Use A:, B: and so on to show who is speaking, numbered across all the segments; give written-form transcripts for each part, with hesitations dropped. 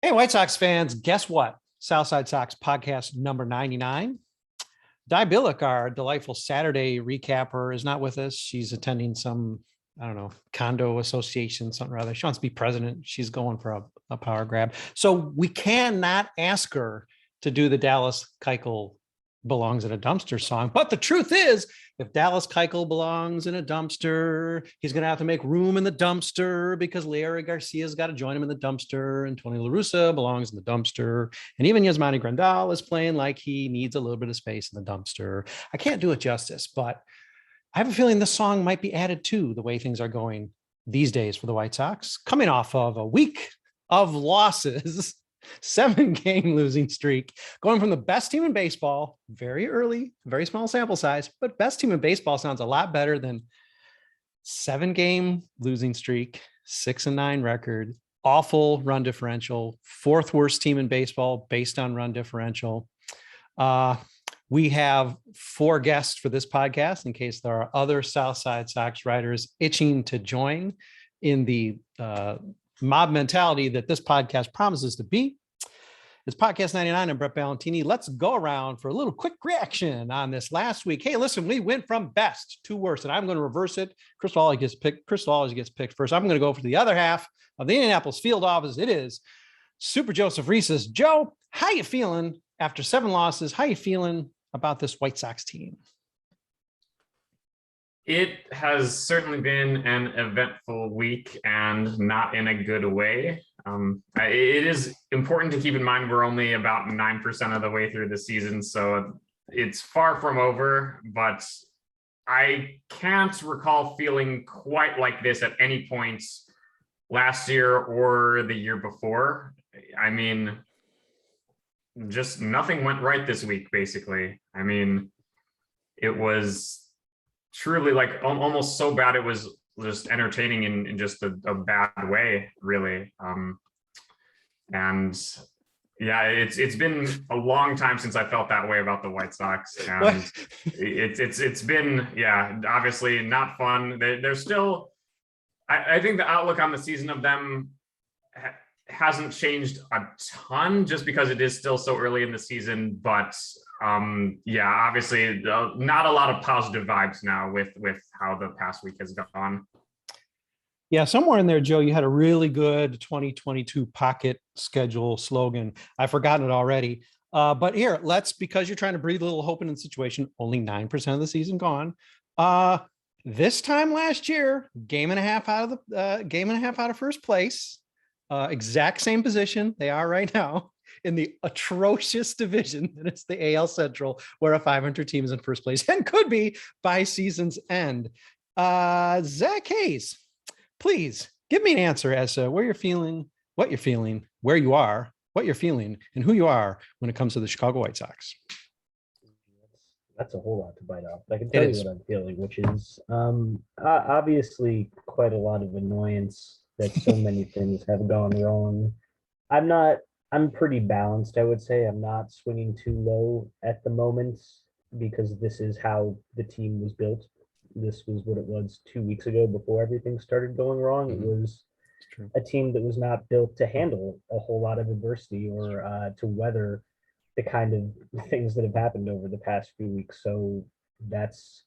A: Hey, White Sox fans, guess what? Side Sox Podcast number 99. Di Billick, our delightful Saturday recapper, is not with us. She's attending some, I don't know, condo association, something or other. She wants to be president. She's going for a power grab. So we cannot ask her to do the Dallas Keuchel belongs in a dumpster song. But the truth is, if Dallas Keuchel belongs in a dumpster, he's going to have to make room in the dumpster because Larry Garcia's got to join him in the dumpster, and Tony La Russa belongs in the dumpster, and even Yasmani Grandal is playing like he needs a little bit of space in the dumpster. I can't do it justice, but I have a feeling this song might be added to the way things are going these days for the White Sox, coming off of a week of losses. 7-game losing streak, going from the best team in baseball, very early, very small sample size, but best team in baseball sounds a lot better than 7-game losing streak, 6-9 record, awful run differential, fourth worst team in baseball based on run differential. We have 4 guests for this podcast in case there are other Southside Sox writers itching to join in the mob mentality that this podcast promises to be. It's podcast 99. I'm Brett Ballantini. Let's go around for a little quick reaction on this last week. Hey, listen, we went from best to worst, and I'm going to reverse it. Chrystal always gets picked first. I'm going to go for the other half of the Indianapolis field office. It is Super Joseph Resis. Joe, how you feeling after 7 losses? How you feeling about this White Sox team?
B: It has certainly been an eventful week, and not in a good way. It is important to keep in mind we're only about 9% of the way through the season, so it's far from over, but I can't recall feeling quite like this at any point last year or the year before. I mean, just nothing went right this week, basically. I mean, it was truly like almost so bad it was just entertaining in just a bad way, really. And yeah, it's been a long time since I felt that way about the White Sox, and it's been, yeah, obviously not fun. They're still, I think the outlook on the season of them hasn't changed a ton, just because it is still so early in the season, but yeah, obviously not a lot of positive vibes now with how the past week has gone.
A: Yeah, somewhere in there, Joe, you had a really good 2022 pocket schedule slogan. I've forgotten it already. But here, because you're trying to breathe a little hope in the situation, only 9% of the season gone. This time last year, game and a half out of first place. Exact same position they are right now in the atrocious division that is the AL Central, where a 500 team is in first place and could be by season's end. Zach Hayes, please give me an answer as to where you're feeling, what you're feeling, where you are, what you're feeling, and who you are when it comes to the Chicago White Sox.
C: That's a whole lot to bite off. I can tell you what I'm feeling, which is obviously quite a lot of annoyance that so many things have gone wrong. I'm pretty balanced, I would say. I'm not swinging too low at the moment because this is how the team was built. This was what it was 2 weeks ago before everything started going wrong. Mm-hmm. It was a team that was not built to handle a whole lot of adversity or to weather the kind of things that have happened over the past few weeks. So that's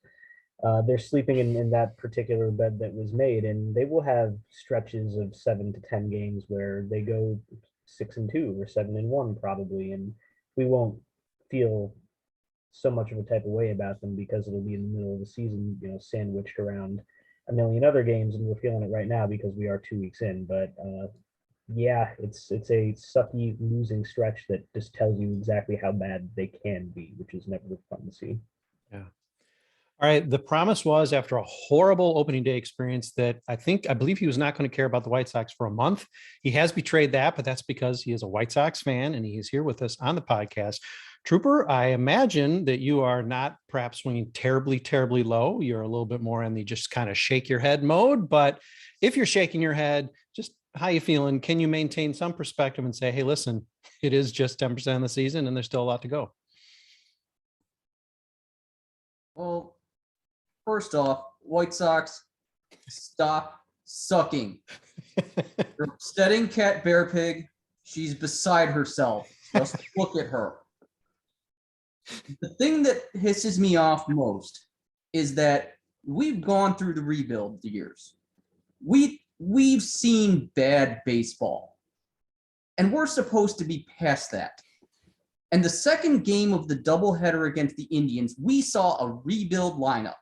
C: they're sleeping in that particular bed that was made, and they will have stretches of 7 to 10 games where they go 6-2 or 7-1 probably, and we won't feel so much of a type of way about them because it'll be in the middle of the season, sandwiched around a million other games, and we're feeling it right now because we are 2 weeks in. But yeah, it's a sucky losing stretch that just tells you exactly how bad they can be, which is never fun to see.
A: Yeah. All right. The promise was, after a horrible opening day experience, that I believe he was not going to care about the White Sox for a month. He has betrayed that, but that's because he is a White Sox fan and he is here with us on the podcast. Trooper, I imagine that you are not perhaps swinging terribly, terribly low. You're a little bit more in the just kind of shake your head mode. But if you're shaking your head, just how you feeling? Can you maintain some perspective and say, hey, listen, it is just 10% of the season and there's still a lot to go?
D: Well, first off, White Sox, stop sucking. You're upsetting Cat Bear Pig She's beside herself. Just look at her. The thing that hisses me off most is that we've gone through the rebuild years. We've seen bad baseball, and we're supposed to be past that. And the second game of the doubleheader against the Indians, we saw a rebuild lineup.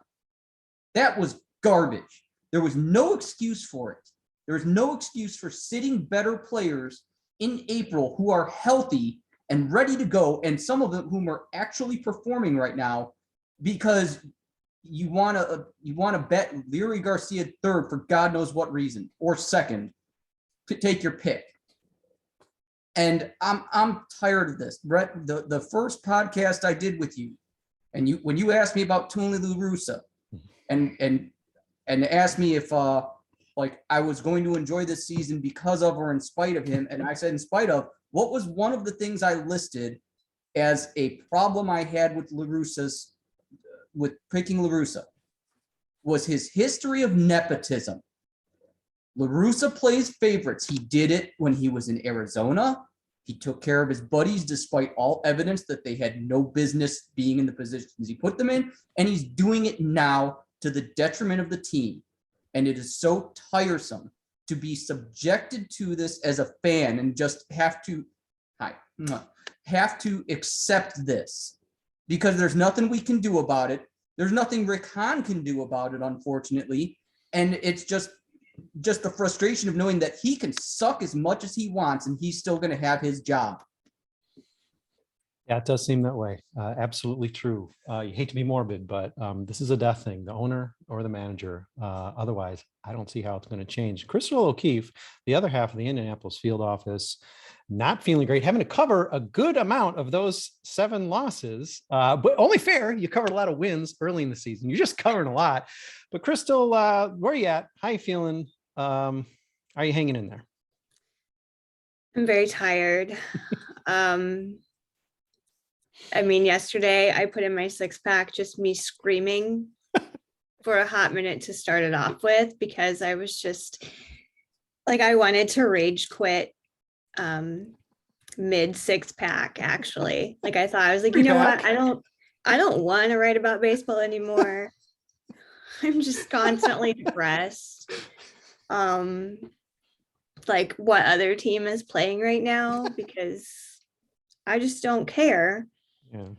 D: That was garbage. There was no excuse for it. There was no excuse for sitting better players in April who are healthy and ready to go, and some of them whom are actually performing right now, because you want to bet Leary Garcia third for God knows what reason, or second, to take your pick. And I'm tired of this, Brett. The first podcast I did with you, and when you asked me about Tony La Russa, and asked me if I was going to enjoy this season because of or in spite of him, and I said in spite of. What was one of the things I listed as a problem I had with with picking La Russa was his history of nepotism. La Russa plays favorites. He did it when he was in Arizona. He took care of his buddies despite all evidence that they had no business being in the positions he put them in. And he's doing it now to the detriment of the team. And it is so tiresome to be subjected to this as a fan and just have to accept this, because there's nothing we can do about it. There's nothing Rick Hahn can do about it, unfortunately. And it's just the frustration of knowing that he can suck as much as he wants and he's still going to have his job.
A: Yeah, it does seem that way. Absolutely true. You hate to be morbid, but this is a death thing, the owner or the manager. Otherwise, I don't see how it's going to change. Chrystal O'Keefe, the other half of the Indianapolis field office, not feeling great, having to cover a good amount of those 7 losses, but only fair. You covered a lot of wins early in the season. You're just covering a lot. But Chrystal, where are you at? How you feeling? Are you hanging in there?
E: I'm very tired. I mean, yesterday I put in my 6-pack, just me screaming for a hot minute to start it off with, because I was just like, I wanted to rage quit mid 6-pack, actually. Like, I thought, I was like, you know what? I don't want to write about baseball anymore. I'm just constantly depressed. Like what other team is playing right now, because I just don't care. Yeah.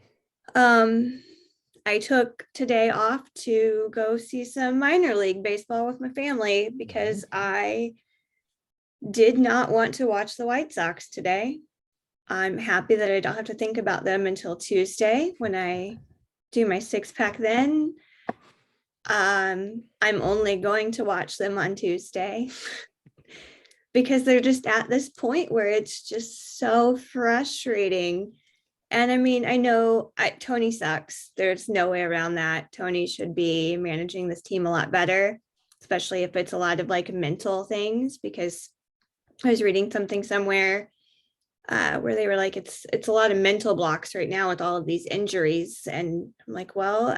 E: I took today off to go see some minor league baseball with my family because I did not want to watch the White Sox today. I'm happy that I don't have to think about them until Tuesday when I do my 6-pack then. I'm only going to watch them on Tuesday because they're just at this point where it's just so frustrating. And I mean, I know Tony sucks. There's no way around that. Tony should be managing this team a lot better, especially if it's a lot of like mental things, because I was reading something somewhere where they were like, it's a lot of mental blocks right now with all of these injuries. And I'm like, well,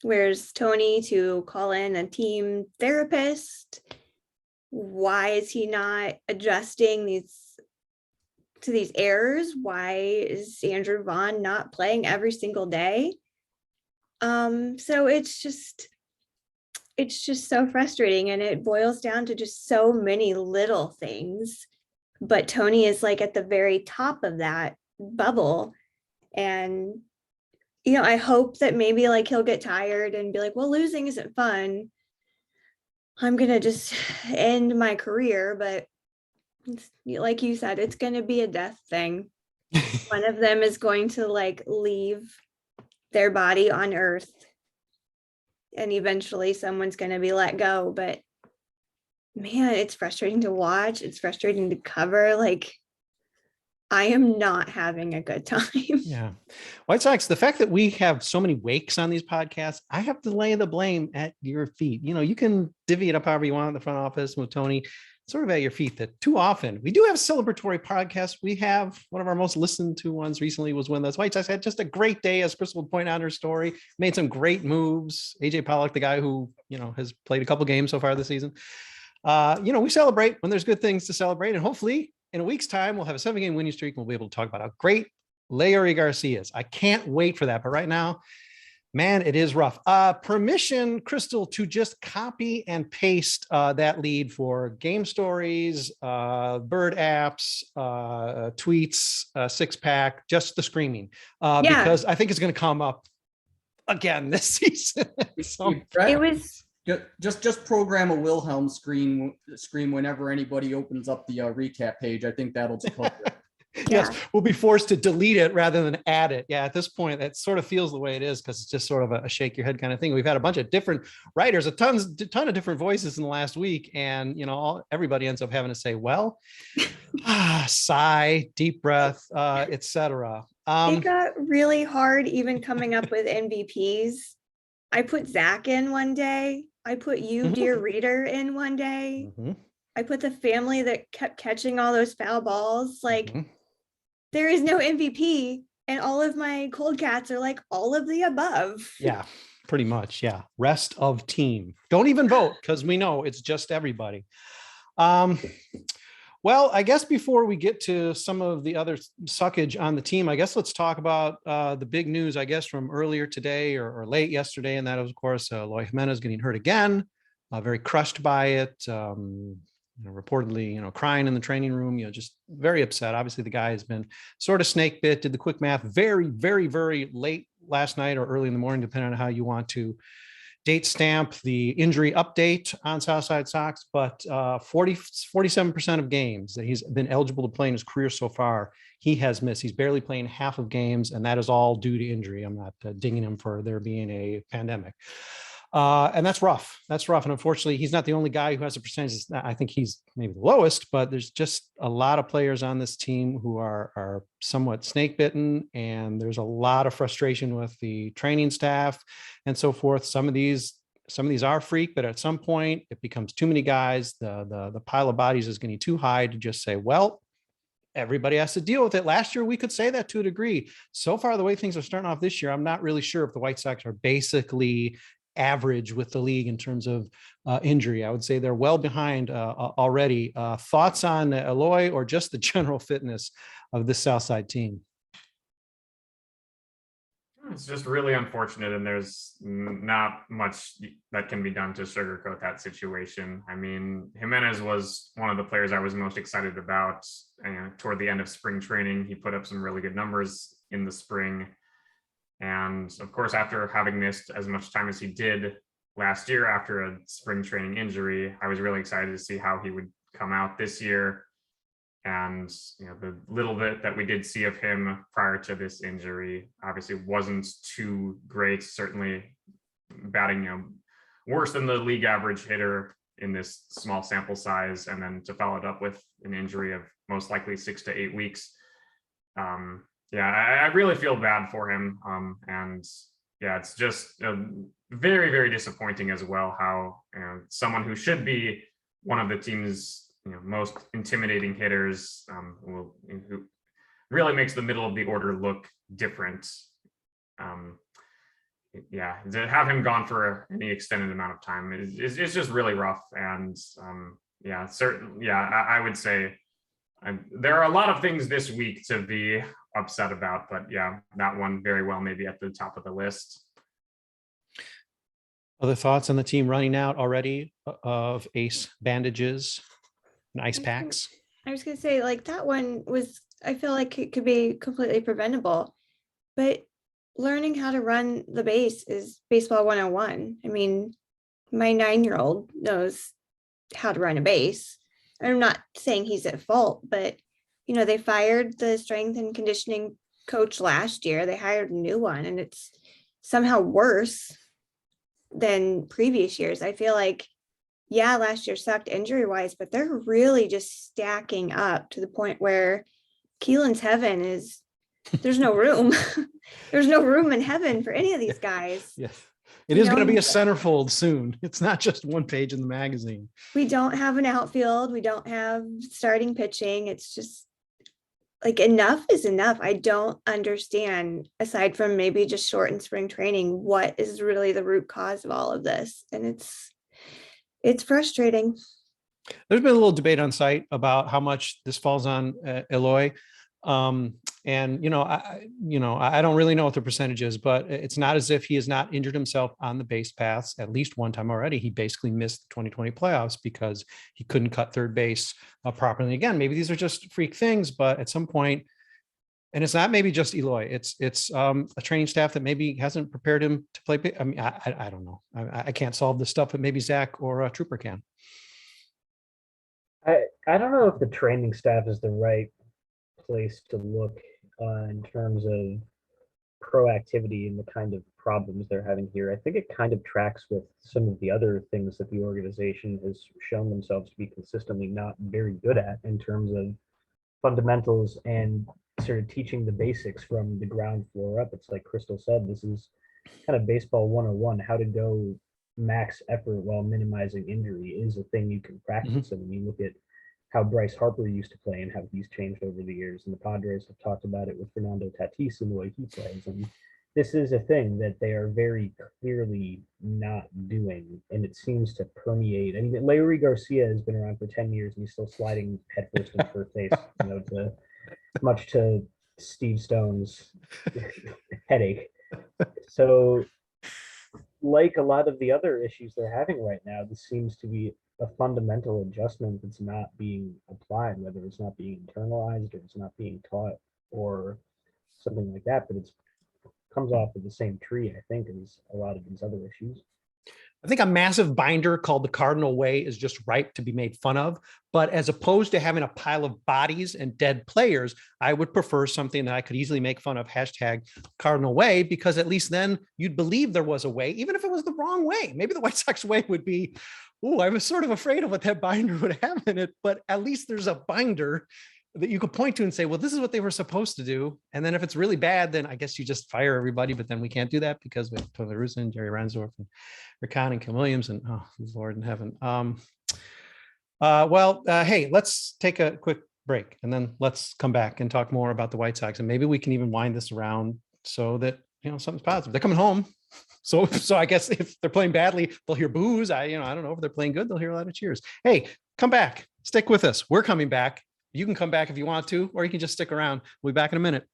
E: where's Tony to call in a team therapist? Why is he not adjusting these errors? Why is Andrew Vaughn not playing every single day? So it's just so frustrating, and it boils down to just so many little things. But Tony is like at the very top of that bubble. And, you know, I hope that maybe like he'll get tired and be like, well, losing isn't fun. I'm going to just end my career. But it's, like you said, it's going to be a death thing. One of them is going to like leave their body on Earth, and eventually someone's going to be let go. But man, it's frustrating to watch. It's frustrating to cover. Like, I am not having a good time.
A: Yeah. White Sox, the fact that we have so many wakes on these podcasts, I have to lay the blame at your feet. You know, you can divvy it up however you want in the front office with Tony, sort of at your feet. That too often we do have celebratory podcasts. We have one of our most listened to ones recently was when the White Sox had just a great day, as Chrystal would point out in her story, made some great moves. AJ Pollock, the guy who, you know, has played a couple games so far this season. You know, we celebrate when there's good things to celebrate, and hopefully in a week's time, we'll have a 7-game winning streak. And we'll be able to talk about how great Leury Garcia is. I can't wait for that. But right now, man, it is rough. Permission, Chrystal, to just copy and paste that lead for game stories, bird apps, tweets, six pack, just the screaming, because I think it's going to come up again this season. So,
E: It was
D: just program a Wilhelm scream whenever anybody opens up the recap page. I think that'll cover it.
A: Yes, we'll be forced to delete it rather than add it. Yeah, at this point, that sort of feels the way it is because it's just sort of a shake your head kind of thing. We've had a bunch of different writers, a ton of different voices in the last week, and everybody ends up having to say, "Well, sigh, deep breath, etc."
E: It got really hard even coming up with MVPs. I put Zach in one day. I put you, dear reader, in one day. I put the family that kept catching all those foul balls. Like, there is no MVP, and all of my cold cats are like all of the above.
A: Yeah, pretty much. Yeah. Rest of team. Don't even vote because we know it's just everybody. Well, I guess before we get to some of the other suckage on the team, I guess let's talk about the big news, I guess, from earlier today or late yesterday. And that was, of course, Eloy Jiménez getting hurt again, very crushed by it. Reportedly, crying in the training room, just very upset. Obviously, the guy has been sort of snake bit, did the quick math very, very, very late last night or early in the morning, depending on how you want to date stamp the injury update on Side Sox. But 47% of games that he's been eligible to play in his career so far, he has missed. He's barely playing half of games, and that is all due to injury. I'm not dinging him for there being a pandemic. And that's rough. And unfortunately, he's not the only guy who has a percentage. I think he's maybe the lowest, but there's just a lot of players on this team who are somewhat snake bitten. And there's a lot of frustration with the training staff and so forth. Some of these are freak, but at some point it becomes too many guys. The pile of bodies is getting too high to just say, well, everybody has to deal with it. Last year, we could say that to a degree. So far, the way things are starting off this year, I'm not really sure if the White Sox are basically average with the league in terms of injury. I would say they're well behind already. Thoughts on Eloy or just the general fitness of this Southside team?
B: It's just really unfortunate, and there's not much that can be done to sugarcoat that situation. I mean, Jimenez was one of the players I was most excited about toward the end of spring training. He put up some really good numbers in the spring. And of course, after having missed as much time as he did last year after a spring training injury, I was really excited to see how he would come out this year. And the little bit that we did see of him prior to this injury obviously wasn't too great, certainly batting worse than the league average hitter in this small sample size. And then to follow it up with an injury of most likely 6 to 8 weeks. I really feel bad for him. It's just very, very disappointing as well how someone who should be one of the team's most intimidating hitters, who really makes the middle of the order look different. To have him gone for any extended amount of time is just really rough. And I would say there are a lot of things this week to be upset about, but that one very well maybe at the top of the list.
A: Other thoughts on the team running out already of ace bandages and ice packs?
E: I was gonna say, like, that one was, I feel like it could be completely preventable, but learning how to run the base is baseball 101. I mean, my 9-year-old knows how to run a base. I'm not saying he's at fault, but they fired the strength and conditioning coach last year. They hired a new one, and it's somehow worse than previous years. I feel like, last year sucked injury wise, but they're really just stacking up to the point where Keelan's heaven is, there's no room. There's no room in heaven for any of these guys.
A: Yeah. It is going to be a centerfold soon. It's not just one page in the magazine.
E: We don't have an outfield. We don't have starting pitching. It's just like, enough is enough. I don't understand, aside from maybe just shortened spring training, what is really the root cause of all of this. And it's frustrating.
A: There's been a little debate on site about how much this falls on Eloy. And, I don't really know what the percentage is, but it's not as if he has not injured himself on the base paths at least one time already. He basically missed the 2020 playoffs because he couldn't cut third base properly. Again, maybe these are just freak things, but at some point, and it's not maybe just Eloy, it's a training staff that maybe hasn't prepared him to play. I mean, I don't know. I can't solve this stuff, but maybe Zach or Trooper can.
C: I don't know if the training staff is the right place to look in terms of proactivity and the kind of problems they're having here. I think it kind of tracks with some of the other things that the organization has shown themselves to be consistently not very good at in terms of fundamentals and sort of teaching the basics from the ground floor up. It's like Chrystal said, this is kind of baseball 101, how to go max effort while minimizing injury is a thing you can practice. And when you look at how Bryce Harper used to play and how he's changed over the years, and the Padres have talked about it with Fernando Tatis and the way he plays, and this is a thing that they are very clearly not doing, and it seems to permeate. I mean, Larry Garcia has been around for 10 years and he's still sliding headfirst into first base, much to Steve Stone's headache. So like a lot of the other issues they're having right now, this seems to be a fundamental adjustment that's not being applied, whether it's not being internalized or it's not being taught or something like that, but it's comes off of the same tree, I think, as a lot of these other issues.
A: I think a massive binder called the Cardinal Way is just ripe to be made fun of. But as opposed to having a pile of bodies and dead players, I would prefer something that I could easily make fun of, hashtag Cardinal Way, because at least then you'd believe there was a way, even if it was the wrong way. Maybe the White Sox way would be, I was sort of afraid of what that binder would have in it, but at least there's a binder that you could point to and say, well, this is what they were supposed to do. And then if it's really bad, then I guess you just fire everybody, but then we can't do that because we have Tony Russa and Jerry Reinsdorf and Rickon and Kim Williams and Lord in heaven. Hey, let's take a quick break and then let's come back and talk more about the White Sox. And maybe we can even wind this around so that, something's positive. They're coming home. So I guess if they're playing badly, they'll hear boos. I don't know if they're playing good, they'll hear a lot of cheers. Hey, come back, stick with us. We're coming back. You can come back if you want to, or you can just stick around. We'll be back in a minute.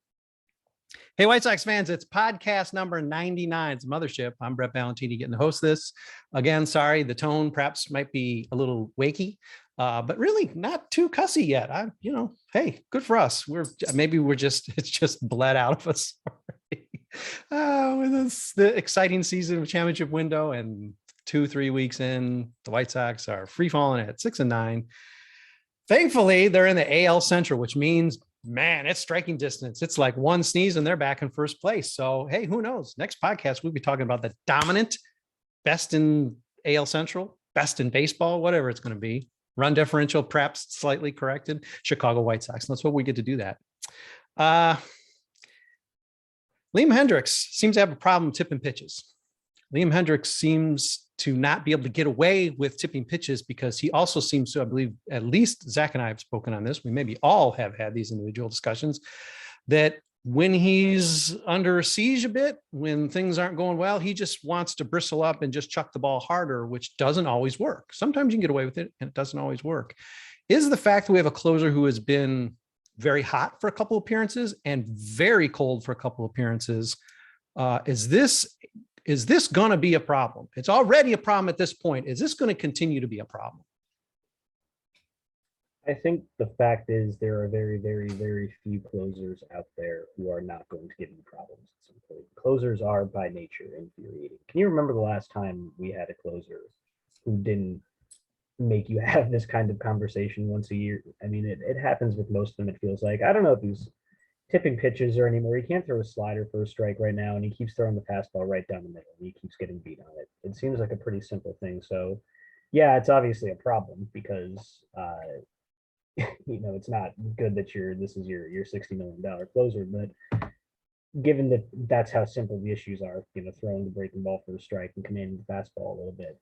A: Hey, White Sox fans, it's podcast number 99. It's Mothership. I'm Brett Ballantini getting to host this. Again, sorry, the tone perhaps might be a little wakey, but really not too cussy yet. Hey, good for us. It's just bled out of us already. It's the exciting season of championship window, and 2-3 weeks in, the White Sox are free falling at 6-9. Thankfully, they're in the AL Central, which means, man, it's striking distance. It's like one sneeze and they're back in first place. So, hey, who knows? Next podcast, we'll be talking about the dominant, best in AL Central, best in baseball, whatever it's going to be. Run differential, perhaps slightly corrected, Chicago White Sox. That's what we get to do that. Liam Hendriks seems to have a problem tipping pitches. Liam Hendriks seems to not be able to get away with tipping pitches because he also seems to, I believe, at least Zach and I have spoken on this. We maybe all have had these individual discussions that when he's under siege a bit, when things aren't going well, he just wants to bristle up and just chuck the ball harder, which doesn't always work. Sometimes you can get away with it and it doesn't always work. Is the fact that we have a closer who has been very hot for a couple appearances and very cold for a couple appearances, is this going to be a problem? It's already a problem at this point. Is this going to continue to be a problem?
C: I think the fact is there are very, very, very few closers out there who are not going to give you problems at some point. Closers are by nature infuriating. Can you remember the last time we had a closer who didn't make you have this kind of conversation once a year? I mean, it happens with most of them, it feels like. I don't know if he's tipping pitches or anymore. He can't throw a slider for a strike right now, and he keeps throwing the fastball right down the middle, and he keeps getting beat on it. It seems like a pretty simple thing. So, yeah, it's obviously a problem because, it's not good that this is your $60 million closer, but given that that's how simple the issues are, throwing the breaking ball for a strike and commanding the fastball a little bit,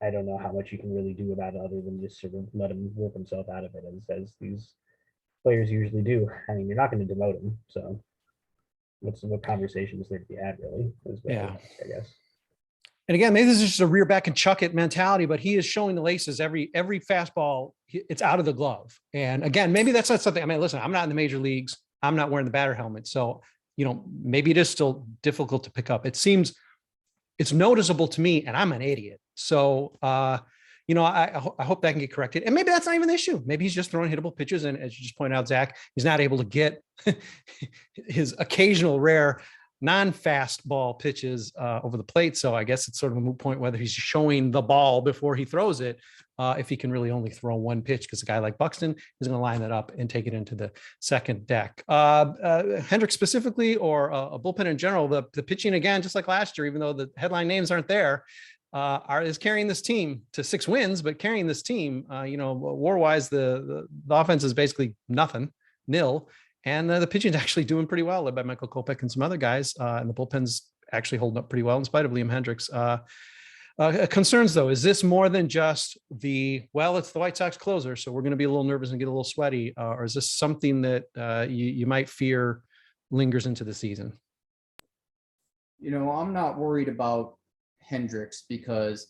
C: I don't know how much you can really do about it other than just sort of let him work himself out of it as these players usually do. I mean, you're not going to demote him, so what conversation is there to be had, really?
A: Yeah,
C: I guess.
A: And again, maybe this is just a rear back and chuck it mentality, but he is showing the laces every fastball. It's out of the glove. And again, maybe that's not something. I mean, listen, I'm not in the major leagues. I'm not wearing the batter helmet. So, maybe it is still difficult to pick up. It seems it's noticeable to me, and I'm an idiot. So, I hope that can get corrected. And maybe that's not even the issue. Maybe he's just throwing hittable pitches. And as you just pointed out, Zach, he's not able to get his occasional rare non-fastball pitches over the plate. So I guess it's sort of a moot point whether he's showing the ball before he throws it, if he can really only throw one pitch, because a guy like Buxton is going to line that up and take it into the second deck. Hendriks specifically, or a bullpen in general, the pitching again, just like last year, even though the headline names aren't there, is carrying this team to 6 wins, but carrying this team, war-wise, the offense is basically nil. And the pitching is actually doing pretty well, led by Michael Kopech and some other guys. And the bullpen's actually holding up pretty well in spite of Liam Hendriks. Concerns, though, is this more than just it's the White Sox closer, so we're going to be a little nervous and get a little sweaty? Or is this something that you might fear lingers into the season?
D: I'm not worried about Hendriks because,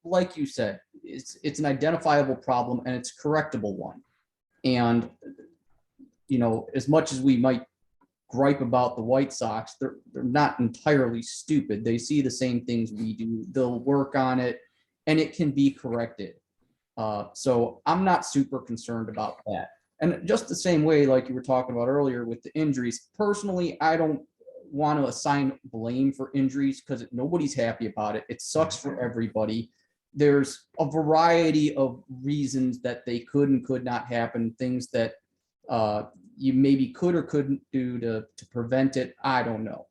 D: like you said, it's an identifiable problem and it's a correctable one. And as much as we might gripe about the White Sox, they're not entirely stupid. They see the same things we do. They'll work on it and it can be corrected. So I'm not super concerned about that. And just the same way, like you were talking about earlier with the injuries, personally, I don't want to assign blame for injuries because nobody's happy about it. It sucks for everybody. There's a variety of reasons that they could and could not happen, things that you maybe could or couldn't do to prevent it. I don't know.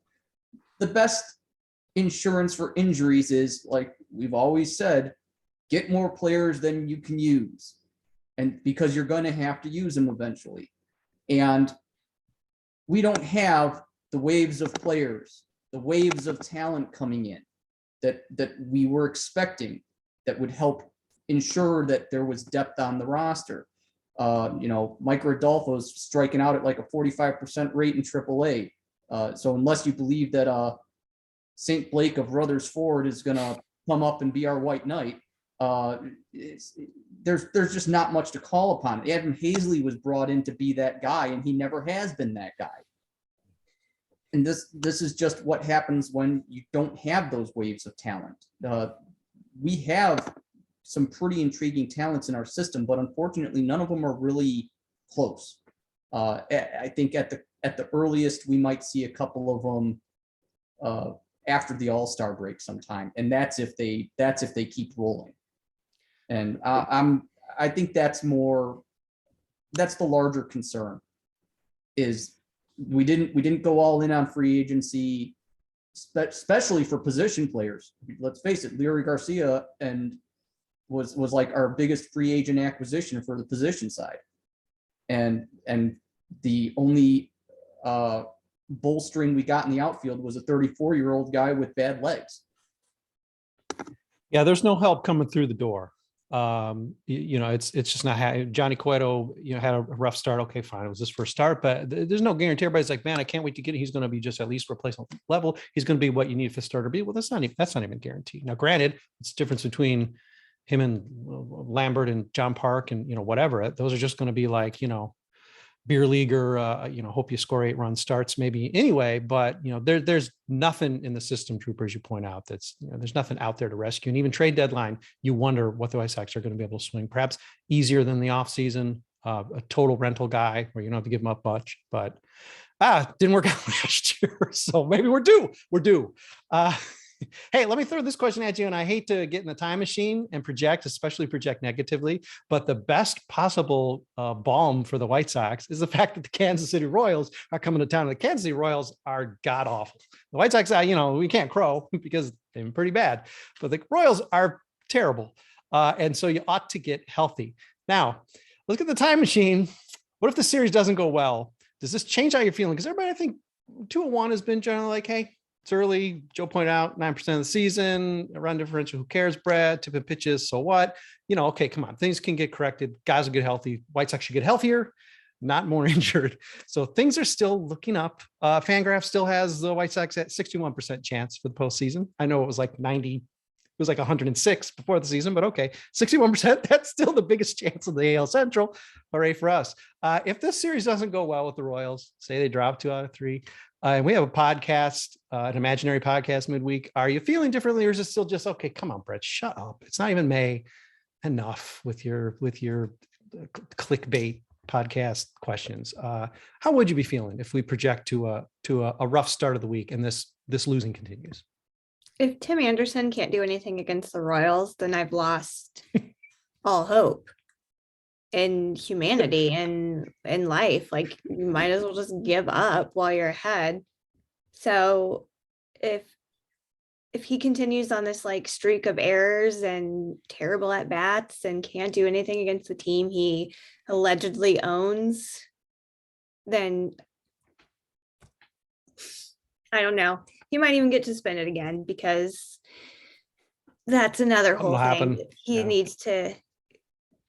D: The best insurance for injuries is, like we've always said, get more players than you can use. And because you're going to have to use them eventually. And we don't have the waves of players, the waves of talent coming in that we were expecting that would help ensure that there was depth on the roster. Mike Rodolfo's striking out at like a 45% rate in AAA. So unless you believe that St. Blake of Ruthers Ford is going to come up and be our white knight, there's just not much to call upon. Adam Hazley was brought in to be that guy, and he never has been that guy. And this is just what happens when you don't have those waves of talent. We have some pretty intriguing talents in our system, but unfortunately, none of them are really close. I think at the earliest, we might see a couple of them after the All-Star break sometime, and that's if they keep rolling. And I think that's the larger concern. Is we didn't go all in on free agency, especially for position players. Let's face it, Leary Garcia was like our biggest free agent acquisition for the position side. And the only bolstering we got in the outfield was a 34-year-old guy with bad legs.
A: Yeah, there's no help coming through the door. It's just not Johnny Cueto, had a rough start. Okay, fine. It was his first start, but there's no guarantee. Everybody's like, man, I can't wait to get it. He's going to be just at least replacement level. He's going to be what you need for starter to be. Well, that's not even guaranteed. Now, granted, it's the difference between him and Lambert and John Park and, whatever. Those are just going to be like, beer leaguer, hope you score 8 run starts maybe anyway, but there's nothing in the system, Trooper, as you point out, that's, there's nothing out there to rescue. And even trade deadline, you wonder what the White Sox are going to be able to swing, perhaps easier than the offseason, a total rental guy where you don't have to give him up much, but didn't work out last year. So maybe we're due. Hey, let me throw this question at you. And I hate to get in the time machine and especially project negatively, but the best possible balm for the White Sox is the fact that the Kansas City Royals are coming to town. The Kansas City Royals are god awful. The White Sox, we can't crow because they've been pretty bad, but the Royals are terrible. And so you ought to get healthy. Now, look at the time machine. What if the series doesn't go well? Does this change how you're feeling? Because everybody, I think 2-1 has been generally like, hey, it's early. Joe pointed out 9% of the season, a run differential. Who cares, Brad? Tipping pitches. So what? Okay, come on. Things can get corrected. Guys will get healthy. White Sox should get healthier. not more injured. So things are still looking up. Fangraph still has the White Sox at 61% chance for the postseason. I know it was like 90. It was like 106 before the season, but okay, 61%. That's still the biggest chance of the AL Central. Hooray for us. If this series doesn't go well with the Royals, say they drop 2 out of 3, and we have a podcast, an imaginary podcast midweek. Are you feeling differently, or is it still just, okay, come on, Brett, shut up. It's not even May. Enough with your clickbait podcast questions. How would you be feeling if we project to a rough start of the week and this losing continues?
E: If Tim Anderson can't do anything against the Royals, then I've lost all hope in humanity and in life. Like, you might as well just give up while you're ahead. So if he continues on this like streak of errors and terrible at bats and can't do anything against the team he allegedly owns, then I don't know. He might even get suspended again, because that's another whole thing. He needs to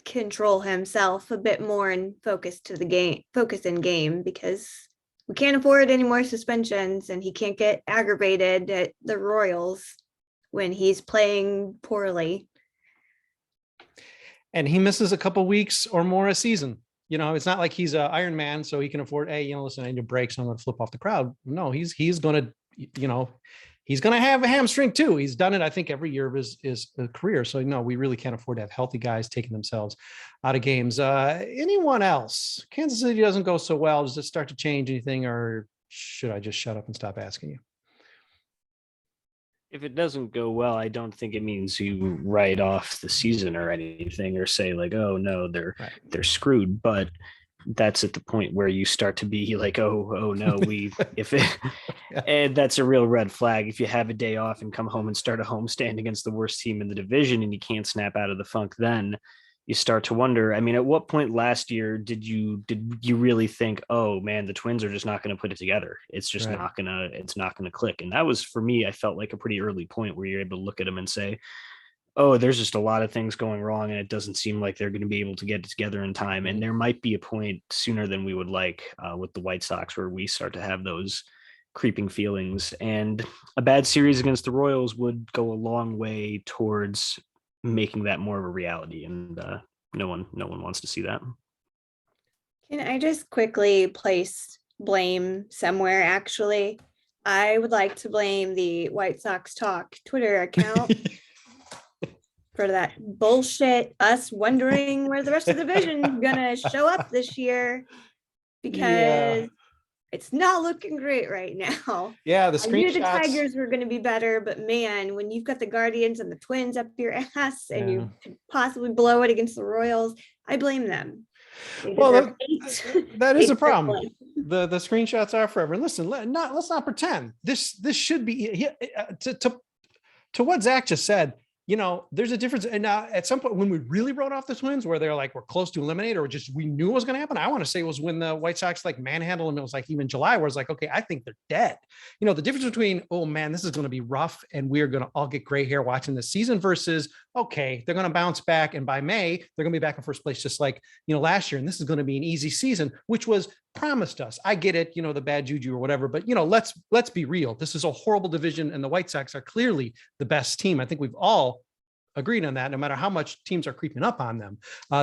E: control himself a bit more and focus in game, because we can't afford any more suspensions, and he can't get aggravated at the Royals when he's playing poorly.
A: And he misses a couple weeks or more a season. You know, it's not like he's an Iron Man, so he can afford, hey, listen, I need a break, so I'm going to flip off the crowd. No, he's going to, he's going to have a hamstring too. He's done it, I think, every year of his career. So, no, we really can't afford to have healthy guys taking themselves out of games. Anyone else? Kansas City doesn't go so well. Does it start to change anything, or should I just shut up and stop asking you?
F: If it doesn't go well, I don't think it means you write off the season or anything, or say like, oh no, they're screwed. But that's at the point where you start to be like, oh no, and that's a real red flag. If you have a day off and come home and start a homestand against the worst team in the division and you can't snap out of the funk, then you start to wonder. I mean, at what point last year did you really think, oh man, the Twins are just not going to put it together? It's just not gonna click. And that was, for me, I felt like a pretty early point where you're able to look at them and say, oh, there's just a lot of things going wrong, and it doesn't seem like they're going to be able to get it together in time. And there might be a point sooner than we would like with the White Sox where we start to have those creeping feelings. And a bad series against the Royals would go a long way towards making that more of a reality. And no one wants to see that.
E: Can I just quickly place blame somewhere? Actually, I would like to blame the White Sox Talk Twitter account for that bullshit, us wondering where the rest of the division is gonna show up this year, because it's not looking great right now.
A: Yeah, the screenshots. I knew
E: the Tigers were going to be better, but man, when you've got the Guardians and the Twins up your ass, and you could possibly blow it against the Royals, I blame them.
A: Well, that is a problem. The screenshots are forever. Listen, let's not pretend this should be to what Zach just said. There's a difference. And now at some point when we really wrote off the Twins, where they're like, we're close to eliminate, or just, we knew it was going to happen. I want to say it was when the White Sox like manhandled them. It was like even July, where it's like, okay, I think they're dead. The difference between, oh man, this is going to be rough and we're going to all get gray hair watching this season, versus, okay, they're going to bounce back. And by May, they're going to be back in first place, just like, last year. And this is going to be an easy season, which was promised us. I get it, the bad juju or whatever, but let's be real. This is a horrible division, and the White Sox are clearly the best team. I think we've all agreed on that, no matter how much teams are creeping up on them.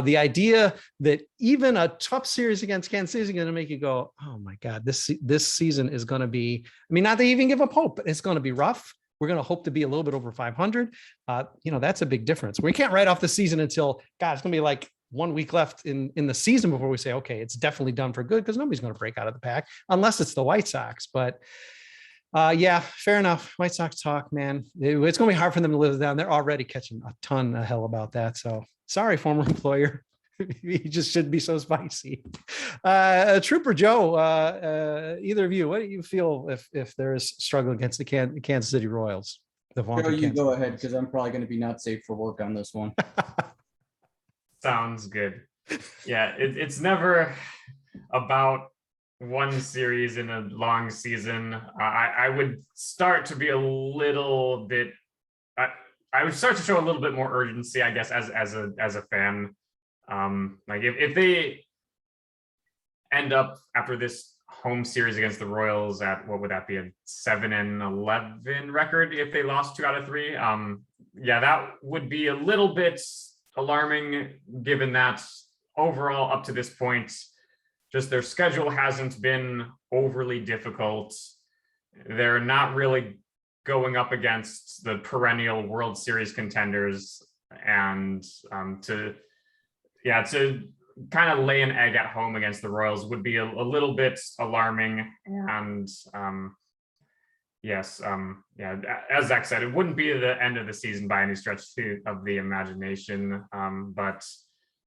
A: The idea that even a tough series against Kansas City is going to make you go, oh my God, this season is going to be, not that you even give up hope, but it's going to be rough. We're going to hope to be a little bit over 500. That's a big difference. We can't write off the season until, God, it's going to be like 1 week left in the season before we say, okay, it's definitely done for good, because nobody's going to break out of the pack unless it's the White Sox. But yeah, fair enough. White Sox talk, man. It's going to be hard for them to live down. They're already catching a ton of hell about that. So sorry, former employer. You just shouldn't be so spicy. Trooper Joe, either of you, what do you feel if there is struggle against the Kansas City Royals?
D: Joe, you go ahead, because I'm probably going to be not safe for work on this one.
B: Sounds good. Yeah, it's never about one series in a long season. I would start to be a little bit. I would start to show a little bit more urgency, I guess, as a fan. Like if they, end up after this home series against the Royals at, what would that be, a 7-11 record if they lost 2 out of 3? Yeah, that would be a little bit alarming, given that overall up to this point, just their schedule hasn't been overly difficult. They're not really going up against the perennial World Series contenders, and to kind of lay an egg at home against the Royals would be a little bit alarming. And as Zach said, it wouldn't be the end of the season by any stretch of the imagination. But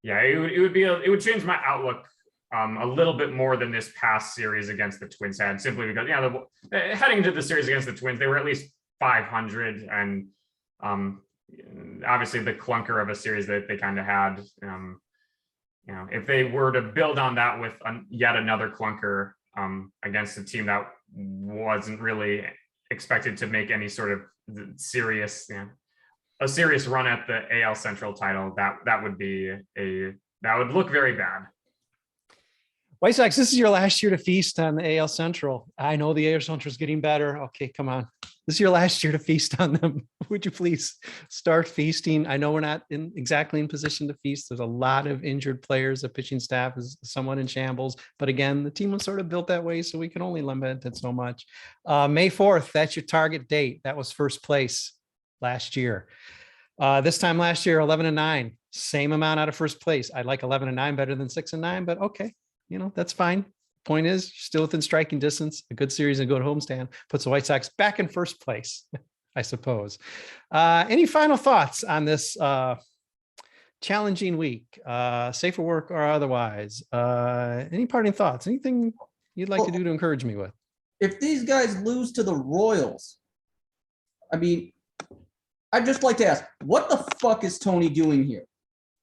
B: yeah, it would change my outlook a little bit more than this past series against the Twins had, simply because heading into the series against the Twins, they were at least 500, and obviously the clunker of a series that they kind of had. If they were to build on that with yet another clunker against a team that wasn't really expected to make any sort of serious run at the AL Central title, that would look very bad.
A: White Sox, this is your last year to feast on the AL Central. I know the AL Central is getting better. Okay, come on. This is your last year to feast on them. Would you please start feasting? I know we're not exactly in position to feast. There's a lot of injured players. The pitching staff is somewhat in shambles. But again, the team was sort of built that way, so we can only limit it so much. May 4th, that's your target date. That was first place last year. This time last year, 11-9, same amount out of first place. I like 11-9 better than 6-9, but okay. That's fine. Point is, still within striking distance. A good series and a good homestand puts the White Sox back in first place, I suppose. Any final thoughts on this challenging week, safer work or otherwise? Any parting thoughts? Anything you'd like to do to encourage me with?
D: If these guys lose to the Royals, I mean, I'd just like to ask, what the fuck is Tony doing here?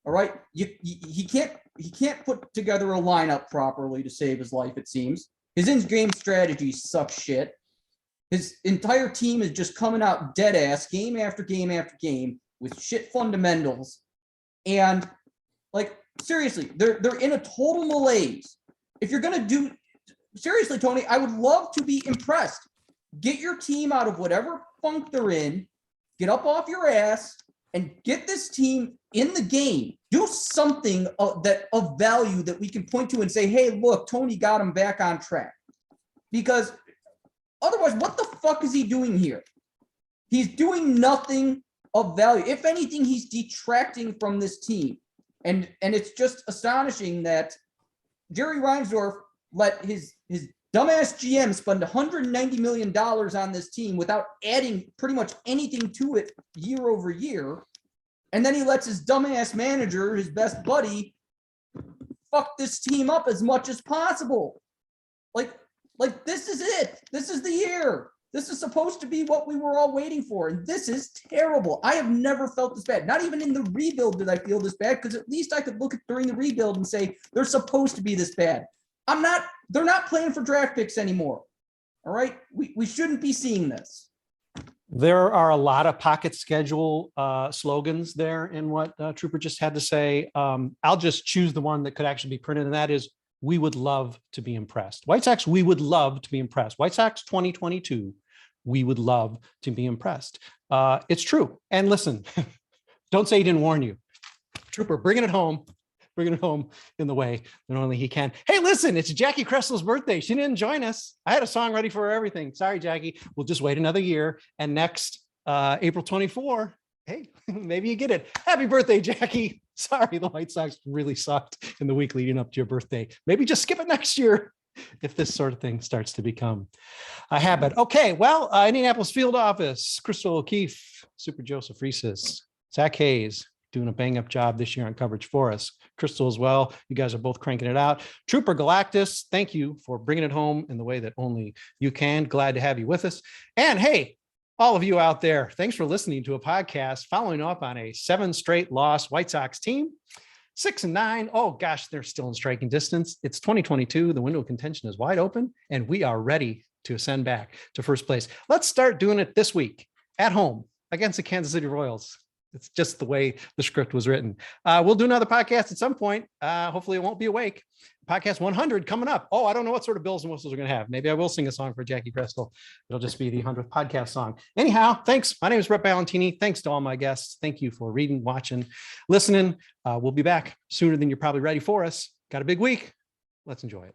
D: All right, he can't put together a lineup properly to save his life, it seems. His in-game strategy sucks shit. His entire team is just coming out dead ass game after game after game with shit fundamentals. And seriously, they're in a total malaise. If you're gonna do seriously, Tony, I would love to be impressed. Get your team out of whatever funk they're in, get up off your ass, and get this team in the game. Do something of value that we can point to and say, hey, look, Tony got him back on track. Because otherwise, what the fuck is he doing here? He's doing nothing of value. If anything, he's detracting from this team. And it's just astonishing that Jerry Reinsdorf let his dumbass GM spend $190 million on this team without adding pretty much anything to it year over year. And then he lets his dumbass manager, his best buddy, fuck this team up as much as possible. Like this is it. This is the year. This is supposed to be what we were all waiting for. And this is terrible. I have never felt this bad. Not even in the rebuild did I feel this bad, because at least I could look at during the rebuild and say, they're supposed to be this bad. They're not playing for draft picks anymore. All right. We shouldn't be seeing this.
A: There are a lot of pocket schedule slogans there in what Trooper just had to say. I'll just choose the one that could actually be printed, and that is, we would love to be impressed. White Sox, we would love to be impressed. White Sox 2022, we would love to be impressed. It's true. And listen, don't say he didn't warn you. Trooper, bringing it home in the way that only he can. Hey, listen, it's Jackie Chrystal's birthday. She didn't join us. I had a song ready for her, everything. Sorry, Jackie. We'll just wait another year. And next April 24, hey, maybe you get it. Happy birthday, Jackie. Sorry, the White Sox really sucked in the week leading up to your birthday. Maybe just skip it next year if this sort of thing starts to become a habit. Okay, well, Indianapolis field office, Chrystal O'Keefe, Super Joseph Resis, Zach Hayes, doing a bang-up job this year on coverage for us. Chrystal as well. You guys are both cranking it out. Trooper Galactus, thank you for bringing it home in the way that only you can. Glad to have you with us. And hey, all of you out there, thanks for listening to a podcast following up on a 7 straight loss White Sox team. 6-9. Oh gosh, they're still in striking distance. It's 2022. The window of contention is wide open, and we are ready to ascend back to first place. Let's start doing it this week at home against the Kansas City Royals. It's just the way the script was written. We'll do another podcast at some point. Hopefully it won't be awake. Podcast 100 coming up. Oh, I don't know what sort of bells and whistles we're going to have. Maybe I will sing a song for Jackie Chrystal. It'll just be the 100th podcast song. Anyhow, thanks. My name is Brett Ballantini. Thanks to all my guests. Thank you for reading, watching, listening. We'll be back sooner than you're probably ready for us. Got a big week. Let's enjoy it.